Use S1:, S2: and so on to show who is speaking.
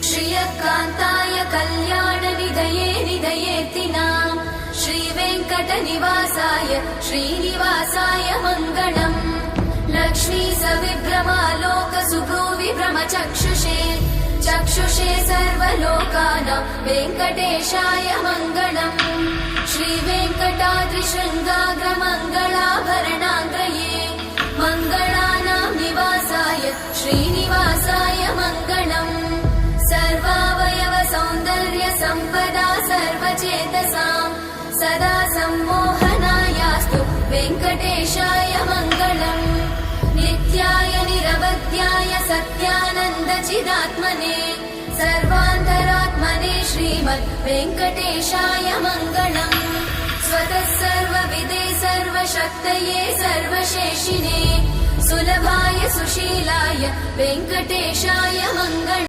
S1: श्रियकान्ताय कल्याणनिधये निधयेऽर्थिनाम् श्रीवेङ्कटनिवासाय श्रीनिवासाय मङ्गलम् लक्ष्मी सविभ्रमालोकसुभ्रूविभ्रमचक्षुषे चक्षुषे सर्वलोकानां वेङ्कटेशाय मङ्गलम् श्रीवेङ्कटाद्रिशृङ्गाग्रमङ्गलाभरणाङ्ग्रये मङ्गलानां निवासाय श्रीनिवासाय मङ्गलम् सर्वावयव सौन्दर्य सम्पदा सर्वचेतसां सदा सम्मोहनायास्तु वेङ्कटेशाय मङ्गलम् नित्याय निरवध्याय सत्यानन्दचिदात्मने सर्वान्तरात्मने श्रीमद् वेङ्कटेशाय मङ्गलम् स्वतः सर्वविदे सर्वशक्तये सर्वशेषिने सुलभाय सुशीलाय वेङ्कटेशाय मङ्गलम्।